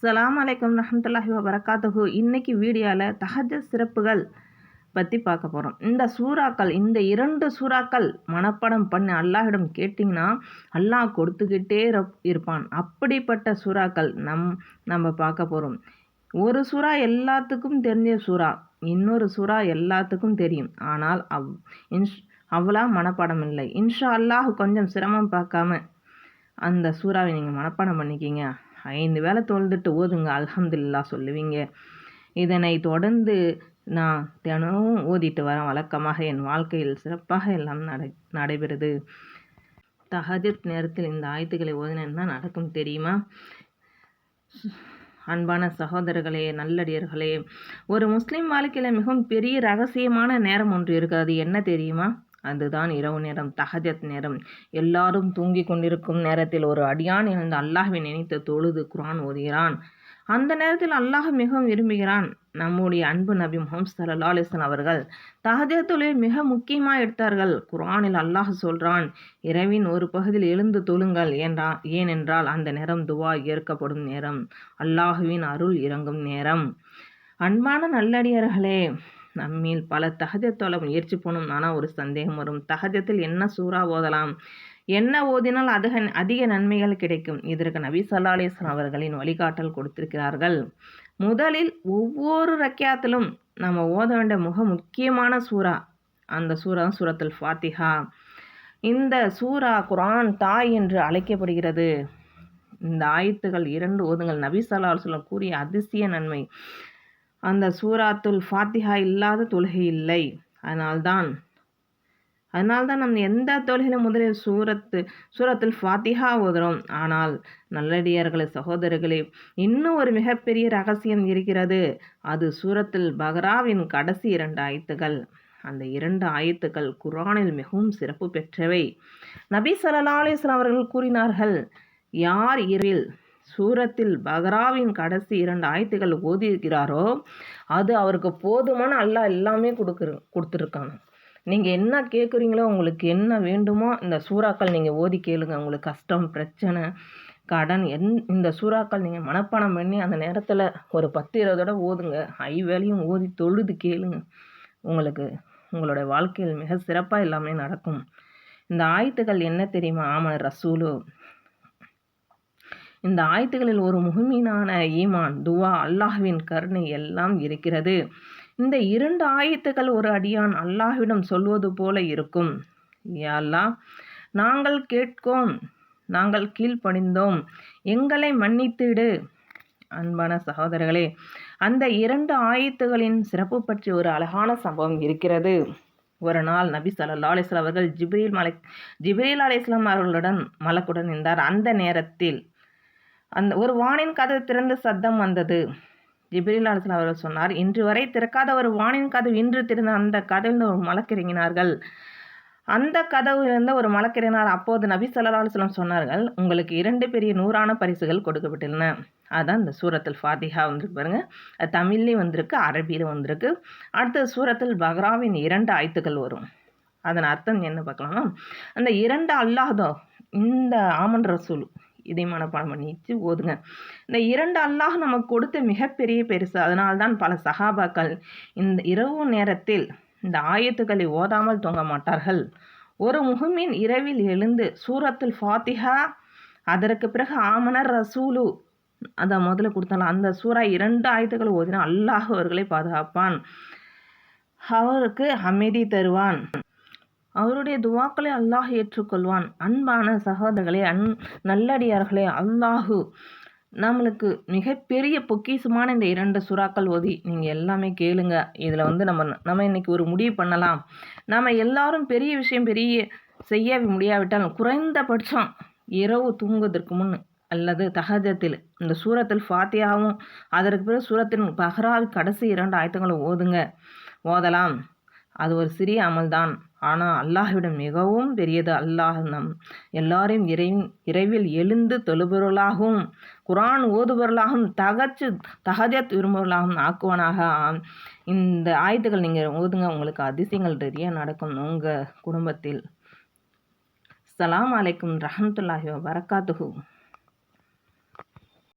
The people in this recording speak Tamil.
அஸ்ஸலாமு அலைக்கும் ரஹ்மத்துல்லாஹி வபரகாத்துஹு. இன்னைக்கு வீடியோவில் தஹஜ்ஜுத் சிறப்புகள் பற்றி பார்க்க போகிறோம். இந்த சூறாக்கள், இந்த 2 சூறாக்கள் மனப்பாடம் பண்ணி அல்லாஹ்விடம் கேட்டிங்கன்னா அல்லாஹ் கொடுத்துக்கிட்டே இருப்பான். அப்படிப்பட்ட சூறாக்கள் நம்ம பார்க்க போகிறோம். ஒரு சூறா எல்லாத்துக்கும் தெரிஞ்ச சூறா, இன்னொரு சூறா எல்லாத்துக்கும் தெரியும். ஆனால் அவ்வளோ மனப்பாடம் இல்லை. இன்ஷா அல்லாஹ் கொஞ்சம் சிரமம் பார்க்காம அந்த சூறாவை நீங்கள் மனப்பாடம் பண்ணிக்கிங்க. 5 வேளை தொழுதுட்டு ஓதுங்க, அல்ஹம்துலில்லாஹ் சொல்லுவீங்க. இதனை தொடர்ந்து நான் தினமும் ஓதிட்டு வரேன். வழக்கமாக என் வாழ்க்கையில் சிறப்பாக எல்லாம் நடைபெறுது. தஹஜ்ஜுத் நேரத்தில் இந்த ஆயத்துக்களை ஓதினா என்ன நடக்கும் தெரியுமா? அன்பான சகோதரர்களே, நல்லடியர்களே, ஒரு முஸ்லீம் வாழ்க்கையில் மிகவும் பெரிய ரகசியமான நேரம் ஒன்று இருக்கிறது. என்ன தெரியுமா? அதுதான் இரவு நேரம், தஹஜ்ஜுத் நேரம். எல்லாரும் தூங்கி கொண்டிருக்கும் நேரத்தில் ஒரு அடியான் இருந்து அல்லாஹ்வை நினைத்து தொழுது குர்ஆன் ஓதுகிறான். அந்த நேரத்தில் அல்லாஹ் மிகவும் விரும்புகிறான். நம்முடைய அன்பு நபி முஹம்மது ஸல்லல்லாஹு அலைஹி வஸல்லம் அவர்கள் தஹஜ்ஜுத் தொழுகை மிக முக்கியமாக எடுத்தார்கள். குர்ஆனில் அல்லாஹ் சொல்றான், இரவின் ஒரு பகுதியில் எழுந்து தொழுங்கள் ஏனென்றால் அந்த நேரம் துவா ஏற்கப்படும் நேரம், அல்லாஹுவின் அருள் இறங்கும் நேரம். அன்பான நல்லடியார்களே, நம்மில் பல தஹஜ்ஜுத் தொழ முயற்சி போனோம். ஆனால் ஒரு சந்தேகம் வரும், தஹஜ்ஜுத்தில் என்ன சூறா ஓதலாம், என்ன ஓதினால் அதிக நன்மைகள் கிடைக்கும்? இதற்கு நபி ஸல்லல்லாஹு அலைஹி வஸல்லம் அவர்களின் வழிகாட்டல் கொடுத்திருக்கிறார்கள். முதலில் ஒவ்வொரு ரக்கியாத்திலும் நம்ம ஓத வேண்டிய முக்கியமான சூறா, அந்த சூறா சூரத்துல் ஃபாத்திஹா. இந்த சூறா குர்ஆன் தாய் என்று அழைக்கப்படுகிறது. இந்த ஆயத்துகள் 2 ஓதுங்கள். நபி ஸல்லல்லாஹு அலைஹி வஸல்லம் கூறிய அதிசய நன்மை. அந்த சூராத்துல் ஃபாத்திஹா இல்லாத தொழுகை இல்லை. அதனால்தான் நம்ம எந்த தொழுகையிலும் முதலில் சூரத்துல் ஃபாத்திஹா ஓதுறோம். ஆனால் நல்லடியார்களே, சகோதரர்களே, இன்னும் ஒரு மிகப்பெரிய ரகசியம் இருக்கிறது. அது சூரத்துல் பக்ராவின் கடைசி 2 ஆயத்துகள். அந்த 2 ஆயத்துக்கள் குர்ஆனில் மிகவும் சிறப்பு பெற்றவை. நபி ஸல்லல்லாஹு அலைஹி வஸல்லம் அவர்கள் கூறினார்கள், யார் இரவில் சூரத்தில் பக்ராவின் கடைசி 2 ஆயத்துகள் ஓதியிருக்கிறாரோ அது அவருக்கு போதுமான அல்லாஹ் எல்லாமே கொடுத்துருக்காங்க. நீங்கள் என்ன கேட்குறீங்களோ, உங்களுக்கு என்ன வேண்டுமோ இந்த சூறாக்கள் நீங்கள் ஓதி கேளுங்க. உங்களுக்கு கஷ்டம், பிரச்சனை, கடன், இந்த சூறாக்கள் நீங்கள் மனப்பாடம் பண்ணி அந்த நேரத்தில் ஒரு 10-20 தடவை ஓதுங்க. வேளையும் ஓதி தொழுது கேளுங்க. உங்களுடைய வாழ்க்கையில் மிக சிறப்பாக எல்லாமே நடக்கும். இந்த ஆயத்துக்கள் என்ன தெரியுமா? ஆமன ரசூலு. இந்த ஆயத்துகளில் ஒரு முஹ்மினான ஈமான், துவா, அல்லாஹ்வின் கருணை எல்லாம் இருக்கிறது. இந்த 2 ஆயத்துக்கள் ஒரு அடியான் அல்லாஹ்விடம் சொல்வது போல இருக்கும். யா அல்லாஹ், நாங்கள் கேட்கோம், நாங்கள் கீழ்ப்படிந்தோம், எங்களை மன்னித்திடு. அன்பான சகோதரர்களே, அந்த 2 ஆயத்துகளின் சிறப்பு பற்றி ஒரு அழகான சம்பவம் இருக்கிறது. ஒரு நாள் நபி ஸல்லல்லாஹு அலைஹி வஸல்லம் அவர்கள் ஜிப்ரீல் அலைஹிஸ்ஸலாம் அவர்களுடன் மலக்குடன் இருந்தார். அந்த நேரத்தில் ஒரு வானின் கதவு திறந்து சத்தம் வந்தது. ஜிப்ரீல் அலைஹிஸ்ஸலாம் அவர்கள் சொன்னார், இன்று வரை திறக்காத ஒரு வானின் கதவு இன்று திறந்த. அந்த கதவில் ஒரு மலக்கிறங்கினார்கள். அந்த கதவிலிருந்து ஒரு மலக்கிறங்கினார். அப்போது நபி ஸல்லல்லாஹு அலைஹி வஸல்லம் சொன்னார்கள், உங்களுக்கு 2 பெரிய நூறான பரிசுகள் கொடுக்கப்பட்டுள்ளன. அதான் இந்த சூரத்துல் ஃபாத்திஹா வந்திருக்கு பாருங்க. தமிழ்லையும் வந்திருக்கு, அரபியிலும் வந்திருக்கு. அடுத்து சூரத்துல் பக்ராவின் 2 ஆயத்துக்கள் வரும். அதன் அர்த்தம் என்ன பார்க்கலாமா? அந்த 2 அல்லாஹ்தோ, இந்த ஆமன் ரசூல், இதை மனப்பாடம் பண்ணிட்டு ஓதுங்க. இந்த 2 அல்லாஹ் நமக்கு கொடுத்த மிகப்பெரிய பெருசு. அதனால்தான் பல சஹாபாக்கள் இந்த இரவு நேரத்தில் இந்த ஆயத்துக்களை ஓதாமல் தூங்க மாட்டார்கள். ஒரு முஹ்மின் இரவில் எழுந்து சூரத்துல் ஃபாத்திஹா, அதற்கு பிறகு ஆமனர் ரசூலு, அதை முதல்ல கொடுத்தாலும் அந்த சூறா 2 ஆயத்துக்கள் ஓதினா அல்லாஹ் அவர்களை பாதுகாப்பான், அவருக்கு அமைதி தருவான், அவருடைய துவாக்களை அல்லாஹ் ஏற்றுக்கொள்வான். அன்பான சகோதரர்களே, நல்லடியார்களே, அல்லாஹு நம்மளுக்கு மிகப்பெரிய பொக்கிஷமான இந்த 2 சூறாக்கள் ஓதி நீங்கள் எல்லாமே கேளுங்க. இதில் நம்ம இன்னைக்கு ஒரு முடிவு பண்ணலாம். நம்ம எல்லாரும் பெரிய விஷயம் செய்ய முடியாவிட்டால் குறைந்தபட்சம் இரவு தூங்குவதற்கு முன் அல்லது தஹஜ்ஜுத்தில் இந்த சூரத்துல் ஃபாத்திஹாவும் அதற்கு பிறகு சூரத்தின் பக்ராவின் கடைசி 2 ஆயத்துக்களும் ஓதலாம். அது ஒரு சிறிய அமல்தான், ஆனால் அல்லாஹ்விடம் மிகவும் பெரியது. அல்லாஹ் நம் எல்லாரையும் இரவில் எழுந்து தொழுபவர்களாகவும் குர்ஆன் ஓதுபவர்களாகவும் தஹஜ்ஜுத் விரும்புவர்களாகவும் ஆக்குவானாக. இந்த ஆயத்துக்கள் நீங்கள் ஓதுங்க, உங்களுக்கு அதிசயங்கள் நிறைய நடக்கும் உங்கள் குடும்பத்தில். அஸ்ஸலாமு அலைக்கும் ரஹ்மத்துல்லாஹி வபரகாத்துஹு.